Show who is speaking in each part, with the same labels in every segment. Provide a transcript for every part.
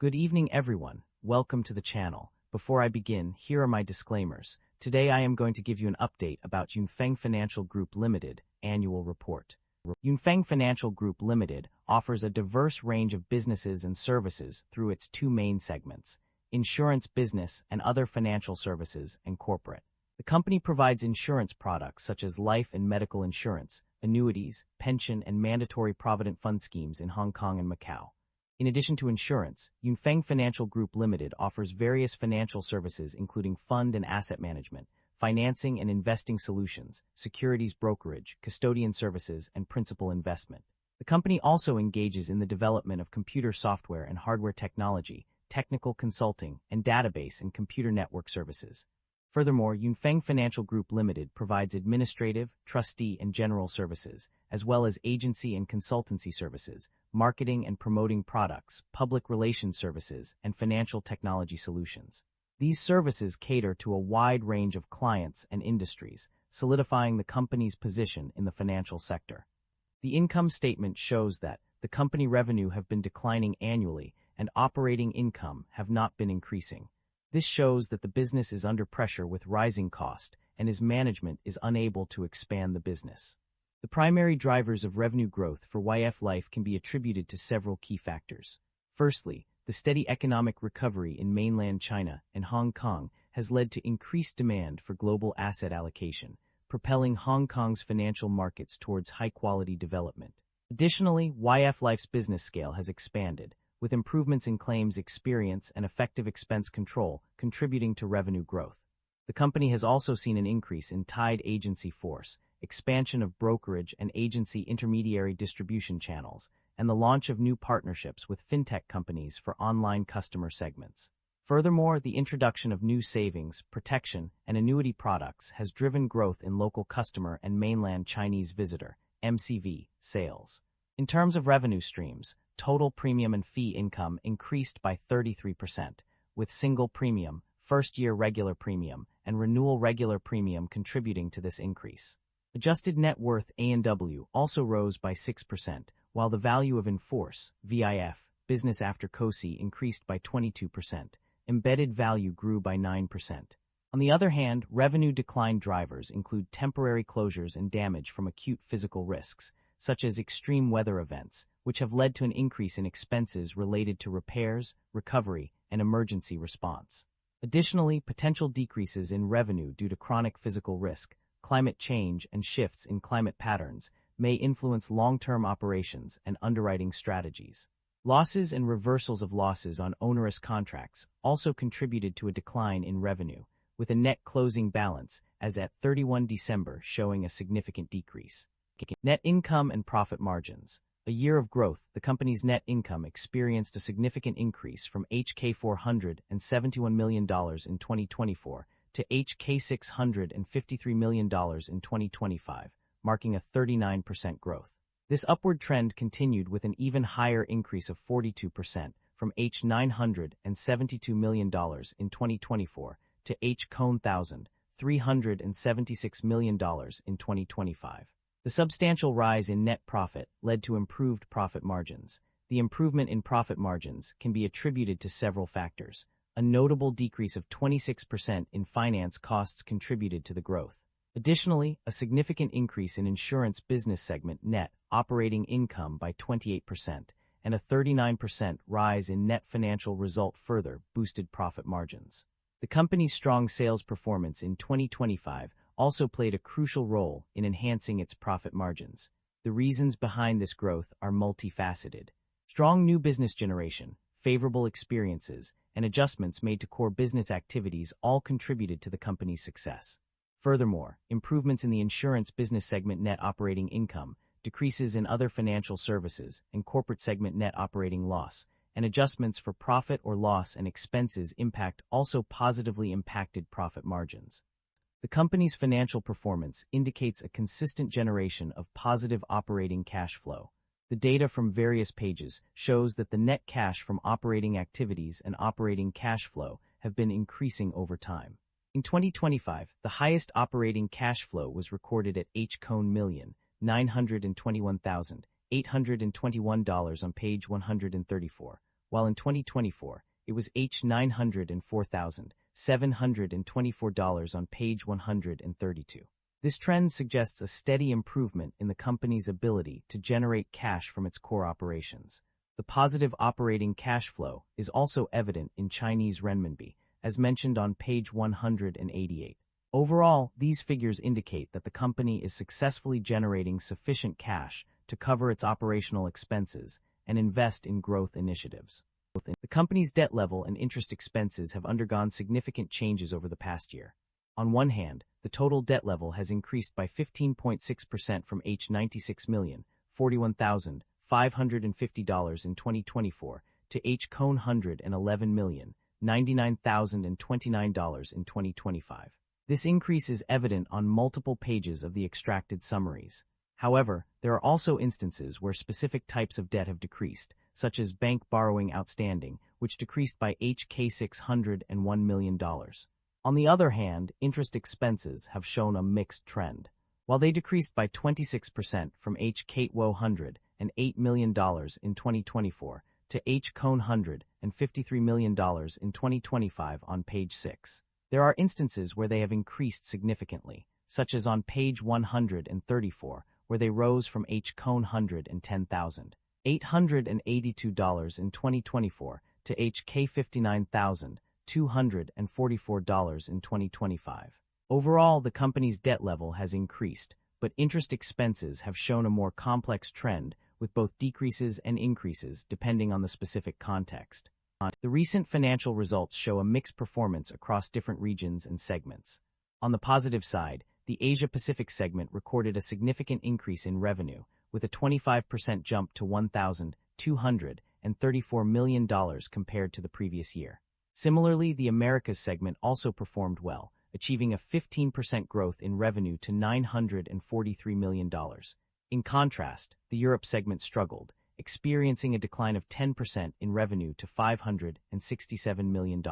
Speaker 1: Good evening, everyone. Welcome to the channel. Before I begin, here are my disclaimers. Today I am going to give you an update about YUNFENG Financial Group Limited annual report. YUNFENG Financial Group Limited offers a diverse range of businesses and services through its two main segments: insurance business and other financial services and corporate. The company provides insurance products such as life and medical insurance, annuities, pension and mandatory provident fund schemes in Hong Kong and Macau. In addition to insurance, YUNFENG Financial Group Limited offers various financial services including fund and asset management, financing and investing solutions, securities brokerage, custodian services, and principal investment. The company also engages in the development of computer software and hardware technology, technical consulting, and database and computer network services. Furthermore, YUNFENG Financial Group Limited provides administrative, trustee, and general services, as well as agency and consultancy services, marketing and promoting products, public relations services, and financial technology solutions. These services cater to a wide range of clients and industries, solidifying the company's position in the financial sector. The income statement shows that the company revenue have been declining annually and operating income have not been increasing. This shows that the business is under pressure with rising cost and its management is unable to expand the business. The primary drivers of revenue growth for YF Life can be attributed to several key factors. Firstly, the steady economic recovery in mainland China and Hong Kong has led to increased demand for global asset allocation, propelling Hong Kong's financial markets towards high-quality development. Additionally, YF Life's business scale has expanded, with improvements in claims experience and effective expense control contributing to revenue growth. The company has also seen an increase in tied agency force, expansion of brokerage and agency intermediary distribution channels, and the launch of new partnerships with fintech companies for online customer segments. Furthermore, the introduction of new savings, protection, and annuity products has driven growth in local customer and mainland Chinese visitor (MCV) sales. In terms of revenue streams, total premium and fee income increased by 33%, with single premium, first-year regular premium, and renewal regular premium contributing to this increase. Adjusted net worth (A&W) also rose by 6%, while the value of in-force (VIF) business after COSI increased by 22%. Embedded value grew by 9%. On the other hand, revenue decline drivers include temporary closures and damage from acute physical risks, such as extreme weather events, which have led to an increase in expenses related to repairs, recovery, and emergency response. Additionally, potential decreases in revenue due to chronic physical risk, climate change, and shifts in climate patterns may influence long-term operations and underwriting strategies. Losses and reversals of losses on onerous contracts also contributed to a decline in revenue, with a net closing balance as at 31 December showing a significant decrease. Net income and profit margins. A year of growth, the company's net income experienced a significant increase from HK $471 million in 2024 to HK $653 million in 2025, marking a 39% growth. This upward trend continued with an even higher increase of 42% from H $972 million in 2024 to H $376 million in 2025. The substantial rise in net profit led to improved profit margins. The improvement in profit margins can be attributed to several factors. A notable decrease of 26% in finance costs contributed to the growth. Additionally, a significant increase in insurance business segment net operating income by 28% and a 39% rise in net financial result further boosted profit margins. The company's strong sales performance in 2025 also played a crucial role in enhancing its profit margins. The reasons behind this growth are multifaceted. Strong new business generation, favorable experiences, and adjustments made to core business activities all contributed to the company's success. Furthermore, improvements in the insurance business segment net operating income, decreases in other financial services and corporate segment net operating loss, and adjustments for profit or loss and expenses impact also positively impacted profit margins. The company's financial performance indicates a consistent generation of positive operating cash flow. The data from various pages shows that the net cash from operating activities and operating cash flow have been increasing over time. In 2025, the highest operating cash flow was recorded at $921,821 on page 134, while in 2024, it was $904,724 on page 132. This trend suggests a steady improvement in the company's ability to generate cash from its core operations. The positive operating cash flow is also evident in Chinese renminbi, as mentioned on page 188. Overall, these figures indicate that the company is successfully generating sufficient cash to cover its operational expenses and invest in growth initiatives. The company's debt level and interest expenses have undergone significant changes over the past year. On one hand, the total debt level has increased by 15.6% from $96,041,550 in 2024 to $111,099,029 in 2025. This increase is evident on multiple pages of the extracted summaries. However, there are also instances where specific types of debt have decreased, such as bank borrowing outstanding, which decreased by $601 million. On the other hand, interest expenses have shown a mixed trend. While they decreased by 26% from $108 million in 2024 to $153 million in 2025 on page 6. There are instances where they have increased significantly, such as on page 134, where they rose from $110,882 in 2024 to $59,244 in 2025. Overall, the company's debt level has increased, but interest expenses have shown a more complex trend, with both decreases and increases depending on the specific context. The recent financial results show a mixed performance across different regions and segments. On the positive side, the Asia-Pacific segment recorded a significant increase in revenue, with a 25% jump to $1,234 million compared to the previous year. Similarly, the Americas segment also performed well, achieving a 15% growth in revenue to $943 million. In contrast, the Europe segment struggled, experiencing a decline of 10% in revenue to $567 million.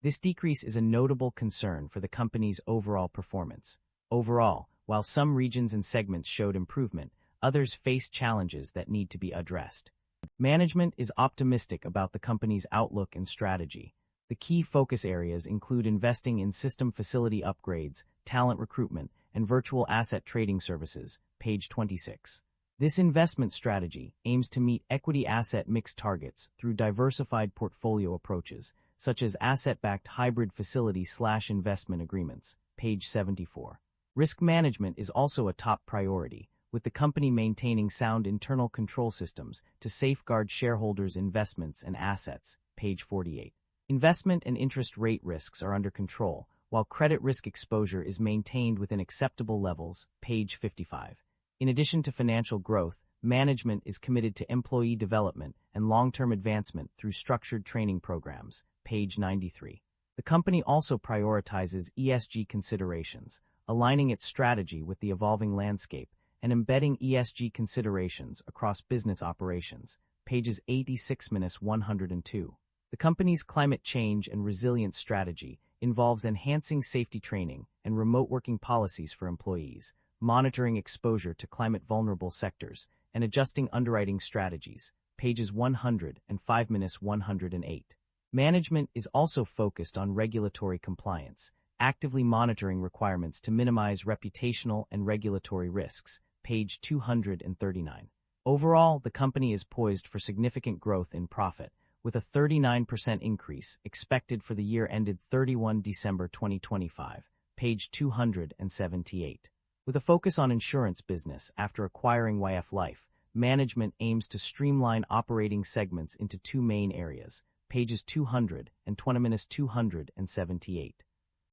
Speaker 1: This decrease is a notable concern for the company's overall performance. Overall, while some regions and segments showed improvement, others face challenges that need to be addressed. Management is optimistic about the company's outlook and strategy. The key focus areas include investing in system facility upgrades, talent recruitment, and virtual asset trading services, page 26. This investment strategy aims to meet equity asset mix targets through diversified portfolio approaches, such as asset-backed hybrid facility/investment agreements, page 74. Risk management is also a top priority, with the company maintaining sound internal control systems to safeguard shareholders' investments and assets, page 48. Investment and interest rate risks are under control, while credit risk exposure is maintained within acceptable levels, page 55. In addition to financial growth, management is committed to employee development and long-term advancement through structured training programs, page 93. The company also prioritizes ESG considerations, aligning its strategy with the evolving landscape and embedding ESG considerations across business operations, pages 86-102. The company's climate change and resilience strategy involves enhancing safety training and remote working policies for employees, monitoring exposure to climate-vulnerable sectors, and adjusting underwriting strategies, pages 105-108. Management is also focused on regulatory compliance, actively monitoring requirements to minimize reputational and regulatory risks, page 239. Overall, the company is poised for significant growth in profit, with a 39% increase expected for the year ended 31 December 2025, page 278. With a focus on insurance business after acquiring YF Life, management aims to streamline operating segments into two main areas, pages 200 and 20-278.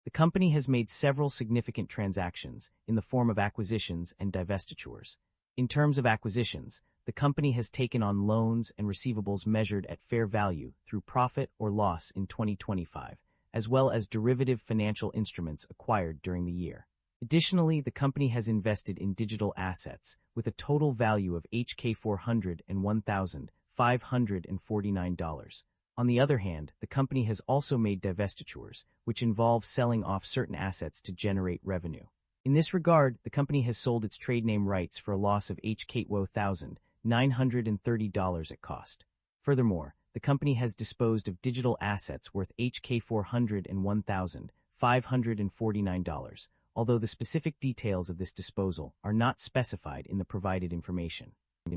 Speaker 1: The company has made several significant transactions in the form of acquisitions and divestitures. In terms of acquisitions, the company has taken on loans and receivables measured at fair value through profit or loss in 2025, as well as derivative financial instruments acquired during the year. Additionally, the company has invested in digital assets with a total value of $401,549. On the other hand, the company has also made divestitures, which involve selling off certain assets to generate revenue. In this regard, the company has sold its trade name rights for a loss of $1,930 at cost. Furthermore, the company has disposed of digital assets worth HK $401,549, although the specific details of this disposal are not specified in the provided information.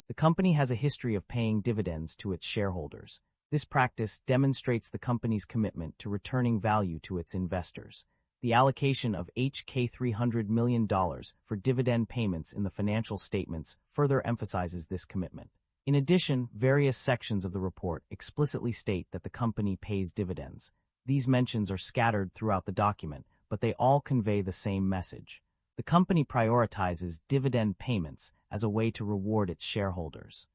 Speaker 1: The company has a history of paying dividends to its shareholders. This practice demonstrates the company's commitment to returning value to its investors. The allocation of HK $300 million for dividend payments in the financial statements further emphasizes this commitment. In addition, various sections of the report explicitly state that the company pays dividends. These mentions are scattered throughout the document, but they all convey the same message. The company prioritizes dividend payments as a way to reward its shareholders.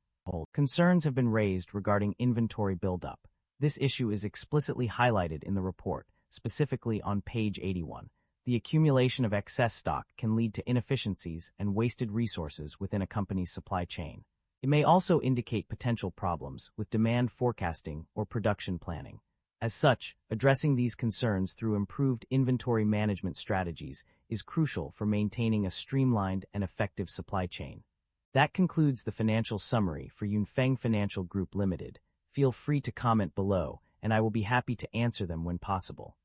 Speaker 1: Concerns have been raised regarding inventory buildup. This issue is explicitly highlighted in the report, specifically on page 81. The accumulation of excess stock can lead to inefficiencies and wasted resources within a company's supply chain. It may also indicate potential problems with demand forecasting or production planning. As such, addressing these concerns through improved inventory management strategies is crucial for maintaining a streamlined and effective supply chain. That concludes the financial summary for YUNFENG Financial Group Limited. Feel free to comment below, and I will be happy to answer them when possible.